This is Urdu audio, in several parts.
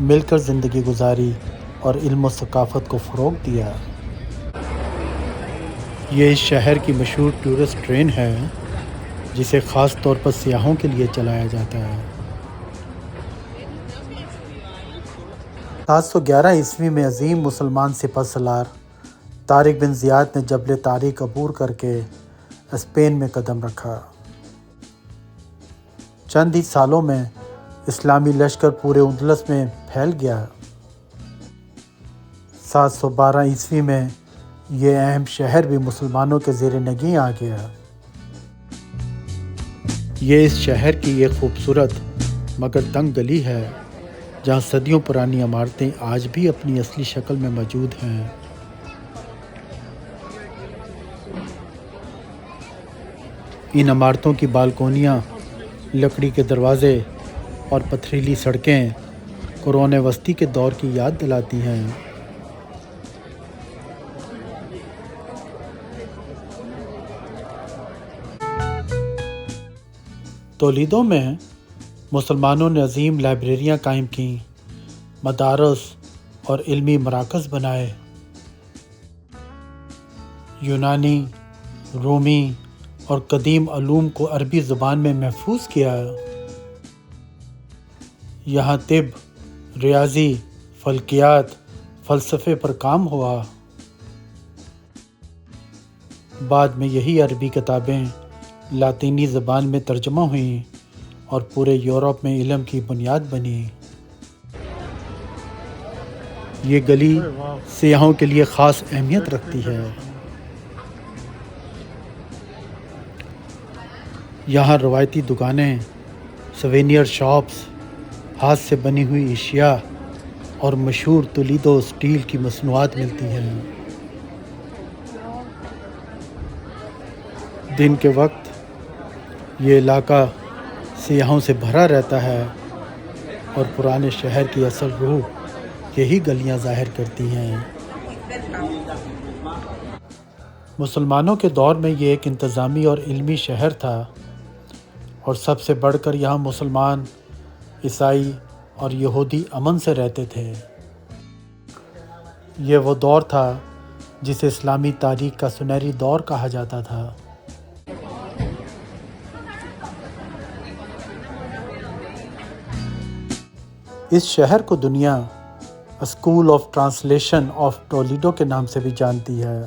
مل کر زندگی گزاری اور علم و ثقافت کو فروغ دیا۔ یہ اس شہر کی مشہور ٹورسٹ ٹرین ہے جسے خاص طور پر سیاحوں کے لیے چلایا جاتا ہے۔ 711 میں عظیم مسلمان سپہ سالار طارق بن زیاد نے جبل طارق عبور کر کے اسپین میں قدم رکھا۔ چند ہی سالوں میں اسلامی لشکر پورے اندلس میں پھیل گیا۔ 712 میں یہ اہم شہر بھی مسلمانوں کے زیر نگیں آ گیا۔ یہ اس شہر کی ایک خوبصورت مگر تنگ گلی ہے جہاں صدیوں پرانی عمارتیں آج بھی اپنی اصلی شکل میں موجود ہیں۔ ان عمارتوں کی بالکونیاں، لکڑی کے دروازے اور پتھریلی سڑکیں قرون وسطی کے دور کی یاد دلاتی ہیں۔ تولیدو میں مسلمانوں نے عظیم لائبریریاں قائم کیں، مدارس اور علمی مراکز بنائے۔ یونانی، رومی اور قدیم علوم کو عربی زبان میں محفوظ کیا۔ یہاں طب، ریاضی، فلکیات، فلسفے پر کام ہوا۔ بعد میں یہی عربی کتابیں لاطینی زبان میں ترجمہ ہوئیں اور پورے یورپ میں علم کی بنیاد بنی۔ یہ گلی سیاحوں کے لیے خاص اہمیت رکھتی ہے۔ یہاں روایتی دکانیں، سوینئر شاپس، ہاتھ سے بنی ہوئی اشیاء اور مشہور تولیدو اسٹیل کی مصنوعات ملتی ہیں۔ دن کے وقت یہ علاقہ سیاحوں سے بھرا رہتا ہے اور پرانے شہر کی اصل روح یہی گلیاں ظاہر کرتی ہیں۔ مسلمانوں کے دور میں یہ ایک انتظامی اور علمی شہر تھا، اور سب سے بڑھ کر یہاں مسلمان، عیسائی اور یہودی امن سے رہتے تھے۔ یہ وہ دور تھا جسے اسلامی تاریخ کا سنہری دور کہا جاتا تھا۔ اس شہر کو دنیا school of translation of Toledo کے نام سے بھی جانتی ہے۔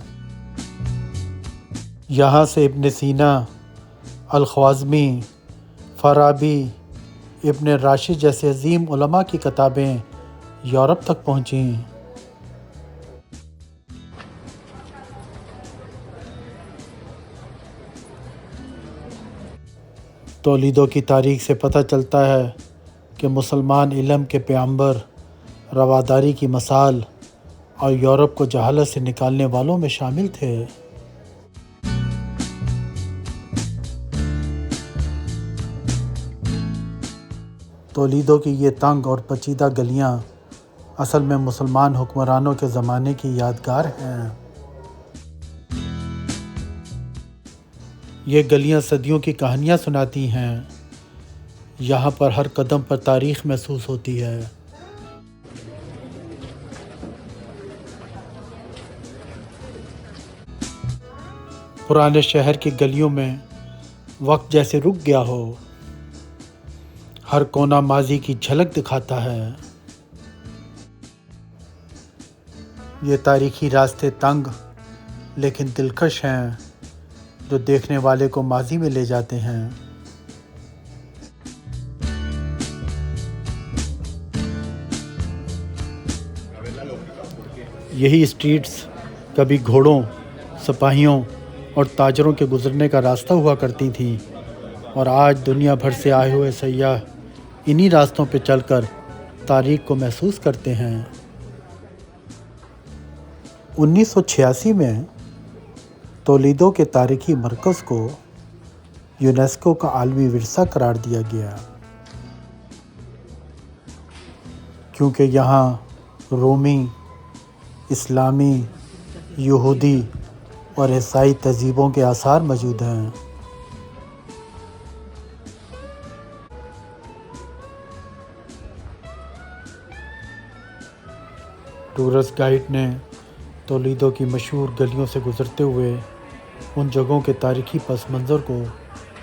یہاں سے ابن سینا، الخوارزمی، فارابی، ابن راشد جیسے عظیم علماء کی کتابیں یورپ تک پہنچیں۔ تولیدو کی تاریخ سے پتہ چلتا ہے کہ مسلمان علم کے پیغمبر، رواداری کی مثال اور یورپ کو جہالت سے نکالنے والوں میں شامل تھے۔ تولیدو کی یہ تنگ اور پیچیدہ گلیاں اصل میں مسلمان حکمرانوں کے زمانے کی یادگار ہیں۔ یہ گلیاں صدیوں کی کہانیاں سناتی ہیں۔ یہاں پر ہر قدم پر تاریخ محسوس ہوتی ہے۔ پرانے شہر کی گلیوں میں وقت جیسے رک گیا ہو، ہر کونا ماضی کی جھلک دکھاتا ہے۔ یہ تاریخی راستے تنگ لیکن دلکش ہیں جو دیکھنے والے کو ماضی میں لے جاتے ہیں۔ یہی اسٹریٹس کبھی گھوڑوں، سپاہیوں اور تاجروں کے گزرنے کا راستہ ہوا کرتی تھیں، اور آج دنیا بھر سے آئے ہوئے سیاح انہی راستوں پہ چل کر تاریخ کو محسوس کرتے ہیں۔ 1986 میں تولیدو کے تاریخی مرکز کو یونیسکو کا عالمی ورثہ قرار دیا گیا، کیونکہ یہاں رومی، اسلامی، یہودی اور عیسائی تہذیبوں کے آثار موجود ہیں۔ ٹورسٹ گائیڈ نے تولیدو کی مشہور گلیوں سے گزرتے ہوئے ان جگہوں کے تاریخی پس منظر کو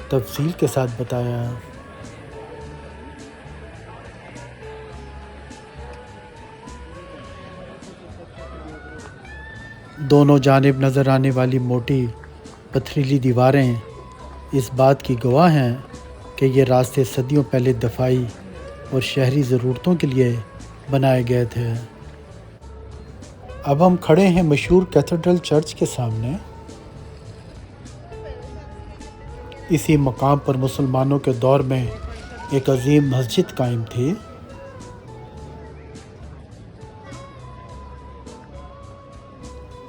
تفصیل کے ساتھ بتایا۔ دونوں جانب نظر آنے والی موٹی پتھریلی دیواریں اس بات کی گواہ ہیں کہ یہ راستے صدیوں پہلے دفاعی اور شہری ضرورتوں کے لیے بنائے گئے تھے۔ اب ہم کھڑے ہیں مشہور کیتھیڈرل چرچ کے سامنے۔ اسی مقام پر مسلمانوں کے دور میں ایک عظیم مسجد قائم تھی۔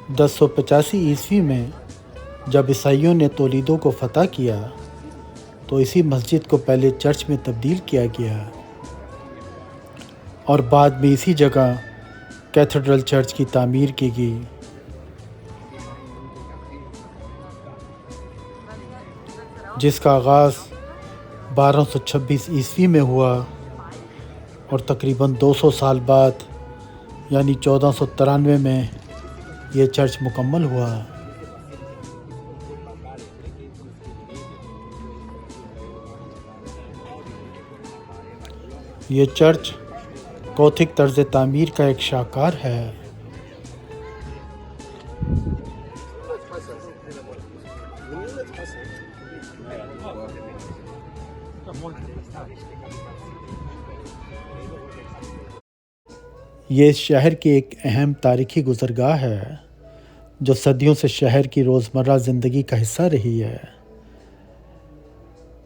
1085 عیسوی میں جب عیسائیوں نے تولیدو کو فتح کیا تو اسی مسجد کو پہلے چرچ میں تبدیل کیا گیا اور بعد میں اسی جگہ کیتھیڈرل چرچ کی تعمیر کی گئی۔ جس کا آغاز 1226 عیسوی میں ہوا اور تقریباً 200 سال بعد یعنی 1493 میں یہ چرچ مکمل ہوا۔ یہ چرچ گوتھک طرز تعمیر کا ایک شاہکار ہے۔ یہ اس شہر کی ایک اہم تاریخی گزرگاہ ہے جو صدیوں سے شہر کی روزمرہ زندگی کا حصہ رہی ہے۔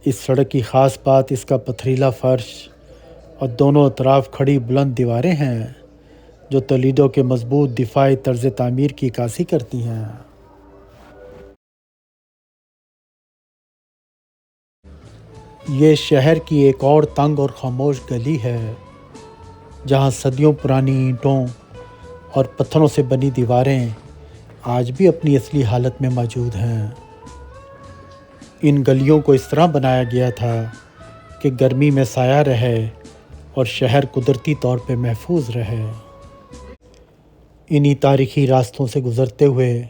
اس سڑک کی خاص بات اس کا پتھریلا فرش اور دونوں اطراف کھڑی بلند دیواریں ہیں جو تولیدو کے مضبوط دفاعی طرز تعمیر کی عکاسی کرتی ہیں۔ یہ شہر کی ایک اور تنگ اور خاموش گلی ہے جہاں صدیوں پرانی اینٹوں اور پتھروں سے بنی دیواریں آج بھی اپنی اصلی حالت میں موجود ہیں۔ ان گلیوں کو اس طرح بنایا گیا تھا کہ گرمی میں سایہ رہے اور شہر قدرتی طور پہ محفوظ رہے۔ انہی تاریخی راستوں سے گزرتے ہوئے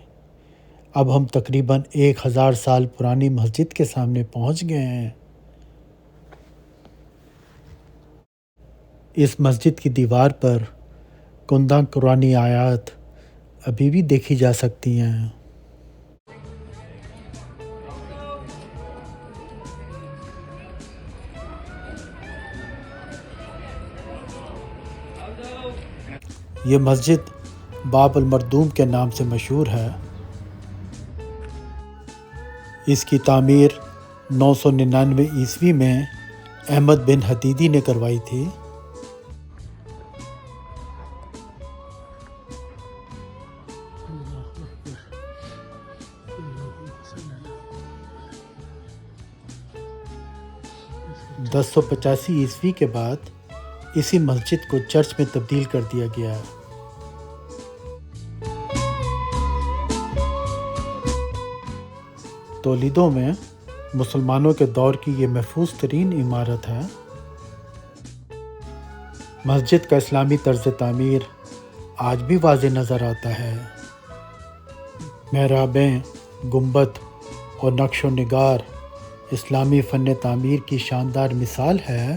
اب ہم تقریباً 1000 سال پرانی مسجد کے سامنے پہنچ گئے ہیں۔ اس مسجد کی دیوار پر کندہ قرآنی آیات ابھی بھی دیکھی جا سکتی ہیں۔ یہ مسجد باب المردوم کے نام سے مشہور ہے۔ اس کی تعمیر 999 عیسوی میں احمد بن حدیدی نے کروائی تھی۔ دس سو 85 عیسوی کے بعد اسی مسجد کو چرچ میں تبدیل کر دیا گیا۔ تولیدو میں مسلمانوں کے دور کی یہ محفوظ ترین عمارت ہے۔ مسجد کا اسلامی طرز تعمیر آج بھی واضح نظر آتا ہے۔ محرابیں، گنبد اور نقش و نگار اسلامی فن تعمیر کی شاندار مثال ہے۔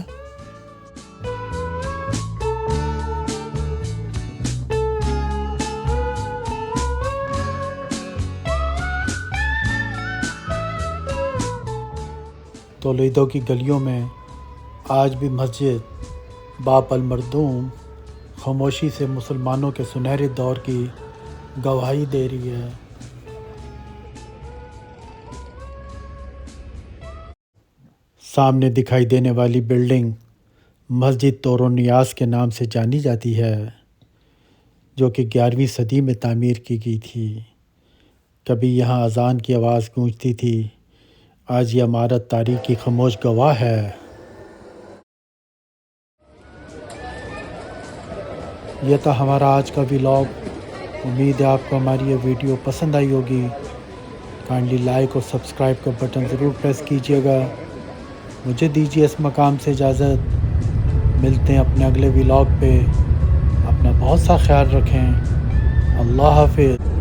تولیدو کی گلیوں میں آج بھی مسجد باب المردوم خاموشی سے مسلمانوں کے سنہرے دور کی گواہی دے رہی ہے۔ سامنے دکھائی دینے والی بلڈنگ مسجد طور و نیاز کے نام سے جانی جاتی ہے جو کہ 11ویں صدی میں تعمیر کی گئی تھی۔ کبھی یہاں اذان کی آواز گونجتی تھی۔ آج یہ عمارت تاریخ کی خاموش گواہ ہے۔ یہ تھا ہمارا آج کا ولاگ۔ امید ہے آپ کو ہماری یہ ویڈیو پسند آئی ہوگی۔ کائنڈلی لائک اور سبسکرائب کا بٹن ضرور پریس کیجیے گا۔ مجھے دیجیے اس مقام سے اجازت۔ ملتے ہیں اپنے اگلے ولاگ پہ۔ اپنا بہت سا خیال رکھیں۔ اللہ حافظ۔